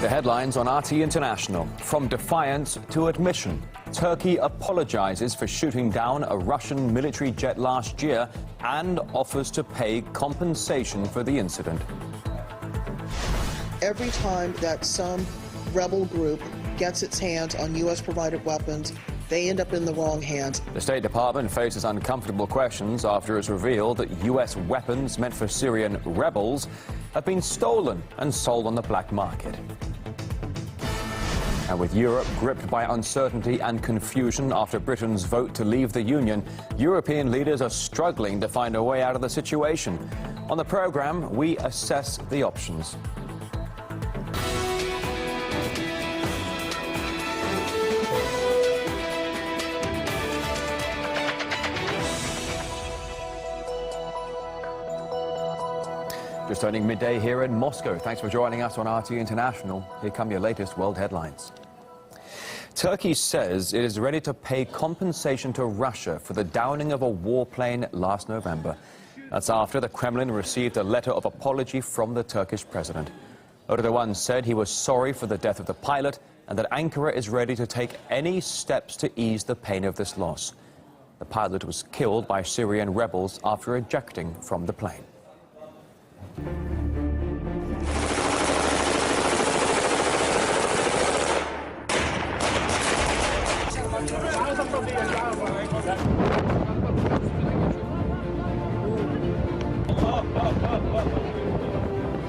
The headlines on RT International. From defiance to admission. Turkey apologizes for shooting down a Russian military jet last year and offers to pay compensation for the incident. Every time that some rebel group gets its hands on U.S.-provided weapons, they end up in the wrong hands. The State Department faces uncomfortable questions after it's revealed that U.S. weapons meant for Syrian rebels have been stolen and sold on the black market. And with Europe gripped by uncertainty and confusion after Britain's vote to leave the Union, European leaders are struggling to find a way out of the situation. On the programme, we assess the options. Just turning midday here in Moscow. Thanks for joining us on RT International. Here come your latest world headlines. Turkey says it is ready to pay compensation to Russia for the downing of a warplane last November. That's after the Kremlin received a letter of apology from the Turkish president. Erdogan said he was sorry for the death of the pilot and that Ankara is ready to take any steps to ease the pain of this loss. The pilot was killed by Syrian rebels after ejecting from the plane.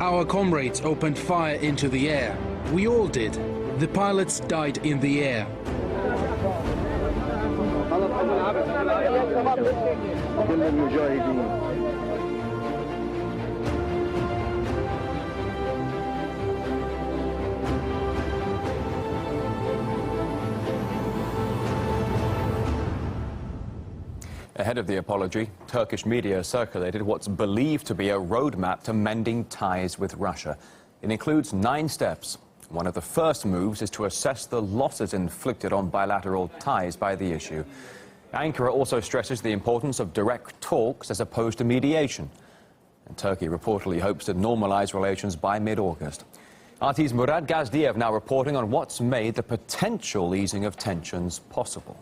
Our comrades opened fire into the air. We all did. The pilots died in the air. Ahead of the apology, Turkish media circulated what's believed to be a roadmap to mending ties with Russia. It includes 9 steps. One of the first moves is to assess the losses inflicted on bilateral ties by the issue. Ankara also stresses the importance of direct talks as opposed to mediation. And Turkey reportedly hopes to normalize relations by mid-August. RT's Murad Gazdiev now reporting on what's made the potential easing of tensions possible.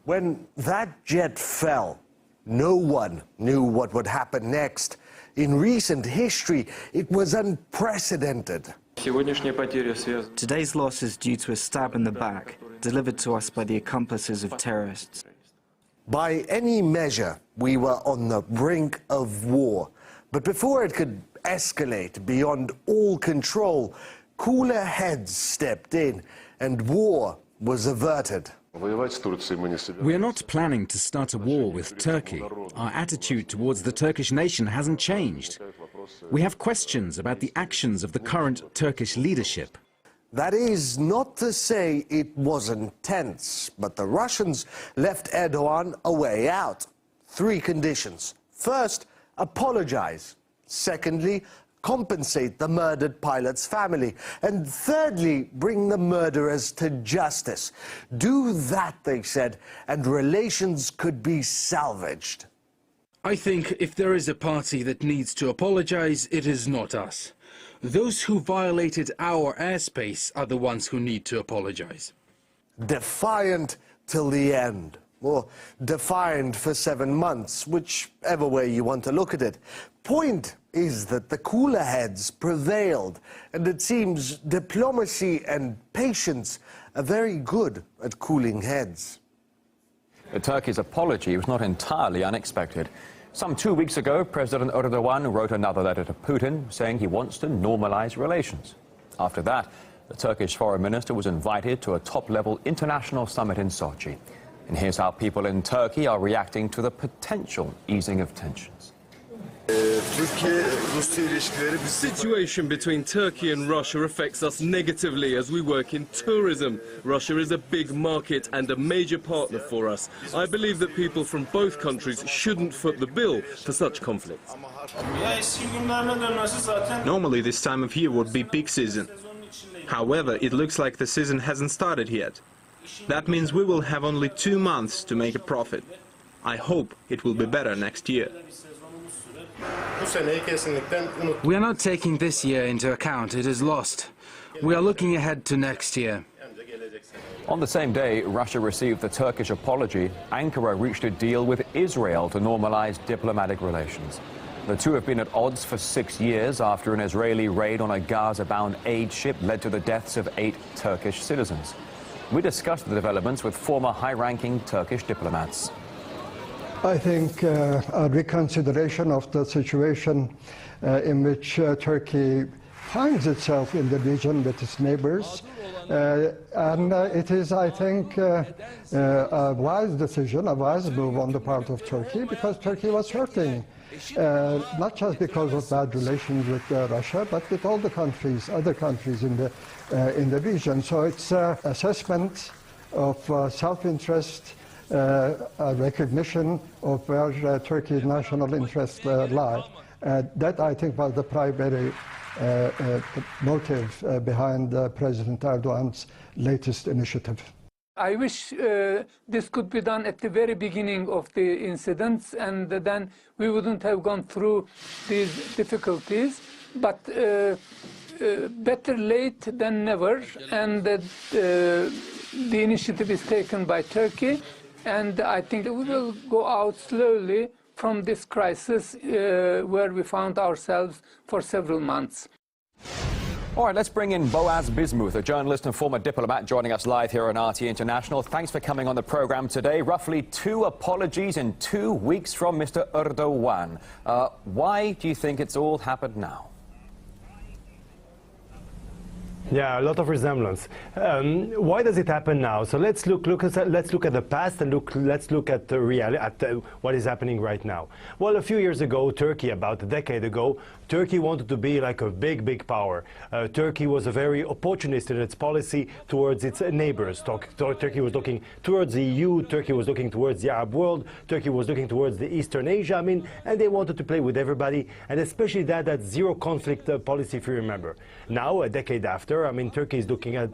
When that jet fell, no one knew what would happen next. In recent history, it was unprecedented. Today's loss is due to a stab in the back, delivered to us by the accomplices of terrorists. By any measure, we were on the brink of war. But before it could escalate beyond all control, cooler heads stepped in and war was averted. We are not planning to start a war with Turkey. Our attitude towards the Turkish nation hasn't changed. We have questions about the actions of the current Turkish leadership. That is not to say it wasn't tense, but the Russians left Erdogan a way out. 3 conditions. First, apologize. Secondly, compensate the murdered pilot's family. And thirdly, bring the murderers to justice. Do that, they said, and relations could be salvaged. I think if there is a party that needs to apologize, it is not us. Those who violated our airspace are the ones who need to apologize. Defiant till the end. Or defiant for 7 months, whichever way you want to look at it. Point is that the cooler heads prevailed, and it seems diplomacy and patience are very good at cooling heads. But Turkey's apology was not entirely unexpected. Some 2 weeks ago, President Erdogan wrote another letter to Putin saying he wants to normalize relations. After that, the Turkish foreign minister was invited to a top-level international summit in Sochi. And here's how people in Turkey are reacting to the potential easing of tensions. The situation between Turkey and Russia affects us negatively as we work in tourism. Russia is a big market and a major partner for us. I believe that people from both countries shouldn't foot the bill for such conflicts. Normally this time of year would be peak season. However, it looks like the season hasn't started yet. That means we will have only 2 months to make a profit. I hope it will be better next year. We are not taking this year into account. It is lost. We are looking ahead to next year. On the same day Russia received the Turkish apology, Ankara reached a deal with Israel to normalize diplomatic relations. The two have been at odds for 6 years after an Israeli raid on a Gaza-bound aid ship led to the deaths of 8 Turkish citizens. We discussed the developments with former high-ranking Turkish diplomats. I think a reconsideration of the situation in which Turkey finds itself in the region with its neighbors. And it is, I think, a wise decision, a wise move on the part of Turkey, because Turkey was hurting, not just because of bad relations with Russia, but with all the countries, other countries in the region. So it's an assessment of self-interest, a recognition of where Turkey's national interests lie. That, I think, was the primary motive behind President Erdogan's latest initiative. I wish this could be done at the very beginning of the incidents, and then we wouldn't have gone through these difficulties. But better late than never, and the initiative is taken by Turkey, and I think we will go out slowly from this crisis where we found ourselves for several months. All right, let's bring in Boaz Bismuth, a journalist and former diplomat, joining us live here on RT International. Thanks for coming on the program today. Roughly 2 apologies in 2 weeks from Mr. Erdogan. Why do you think it's all happened now? Yeah, a lot of resemblance. Why does it happen now? So let's look at the past and let's look at the reality, what is happening right now. Well, a few years ago, Turkey, about a decade ago, Turkey wanted to be like a big power. Turkey was a very opportunist in its policy towards its neighbors. Turkey was looking towards the EU, Turkey was looking towards the Arab world, Turkey was looking towards the Eastern Asia, and they wanted to play with everybody, and especially that zero conflict policy, if you remember. Now, a decade after, Turkey is looking at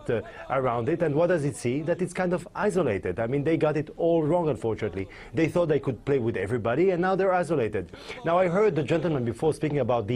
around it, and what does it see? That it's kind of isolated. They got it all wrong, unfortunately. They thought they could play with everybody, and now they're isolated. Now, I heard the gentleman before speaking about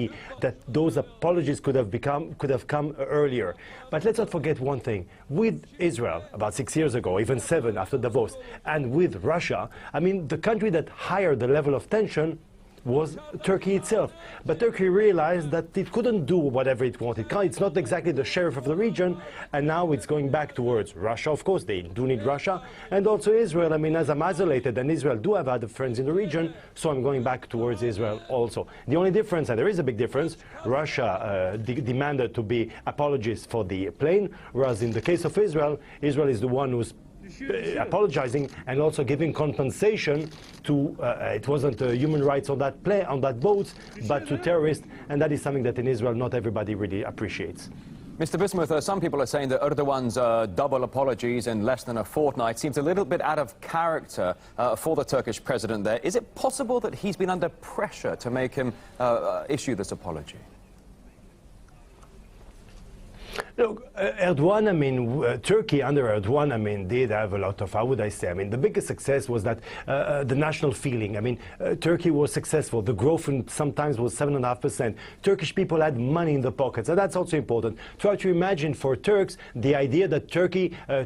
that those apologies could have come earlier. But let's not forget one thing. With Israel, about 6 years ago, even 7 after Davos, and with Russia, the country that higher the level of tension was Turkey itself. But Turkey realized that it couldn't do whatever it wanted. It's not exactly the sheriff of the region, and now it's going back towards Russia. Of course, they do need Russia, and also Israel. As I'm isolated, and Israel do have other friends in the region, so I'm going back towards Israel also. The only difference, and there is a big difference, Russia demanded to be apologies for the plane, whereas in the case of Israel, Israel is the one who's apologizing and also giving compensation to it wasn't human rights on that boat, but to terrorists, and that is something that in Israel not everybody really appreciates. Mr. Bismuth, some people are saying that Erdogan's double apologies in less than a fortnight seems a little bit out of character for the Turkish president there. Is it possible that he's been under pressure to make him issue this apology? Look, Erdogan, Turkey under Erdogan, did have a lot of, how would I say, the biggest success was that the national feeling. Turkey was successful. The growth sometimes was 7.5%. Turkish people had money in the pockets, and that's also important. Try to imagine for Turks the idea that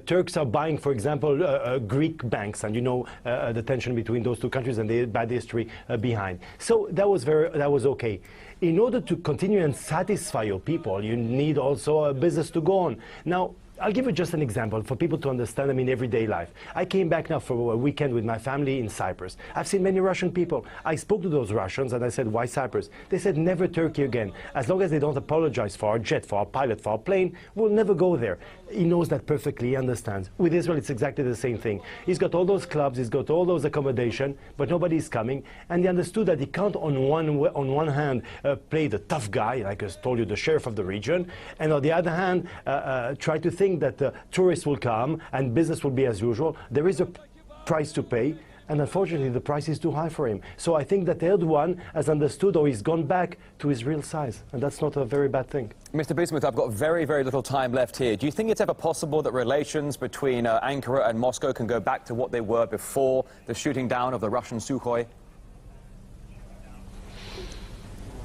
Turks are buying, for example, Greek banks, and the tension between those two countries and the bad history behind. So that was okay. In order to continue and satisfy your people, you need also a business to go on. Now, I'll give you just an example for people to understand, everyday life. I came back now for a weekend with my family in Cyprus. I've seen many Russian people. I spoke to those Russians and I said, why Cyprus? They said, never Turkey again. As long as they don't apologize for our jet, for our pilot, for our plane, we'll never go there. He knows that perfectly, he understands. With Israel, it's exactly the same thing. He's got all those clubs, he's got all those accommodation, but nobody's coming. And he understood that he can't on one hand play the tough guy, like I told you, the sheriff of the region, and on the other hand, try to think that tourists will come and business will be as usual. There is a price to pay, and unfortunately the price is too high for him. So I think that Erdogan has understood, or he's gone back to his real size, and that's not a very bad thing. Mr. Bismuth, I've got very little time left here. Do you think it's ever possible that relations between Ankara and Moscow can go back to what they were before the shooting down of the Russian Sukhoi?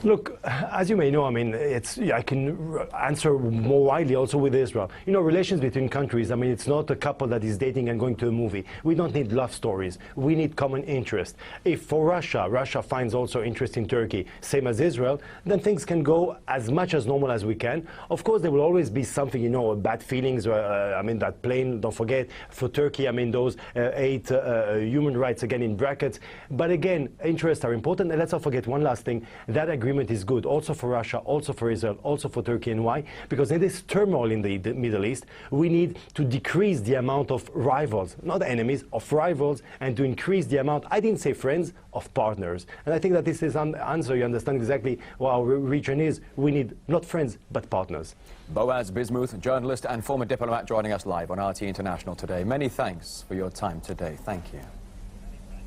Look, as you may know, I mean, I can answer more widely also with Israel. You know, relations between countries, I mean, it's not a couple that is dating and going to a movie. We don't need love stories. We need common interest. If for Russia finds also interest in Turkey, same as Israel, then things can go as much as normal as we can. Of course, there will always be something, you know, bad feelings. I mean, that plane, don't forget, for Turkey, I mean, those 8 human rights, again, in brackets. But again, interests are important. And let's not forget one last thing. That agreement is good also for Russia, also for Israel, also for Turkey. And why? Because in this turmoil in the Middle East, we need to decrease the amount of rivals, not enemies, of rivals, and to increase the amount, I didn't say friends, of partners. And I think that this is an answer. You understand exactly what our region is. We need not friends, but partners. Boaz Bismuth, journalist and former diplomat, joining us live on RT International today. Many thanks for your time today. Thank you.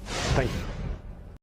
Thank you.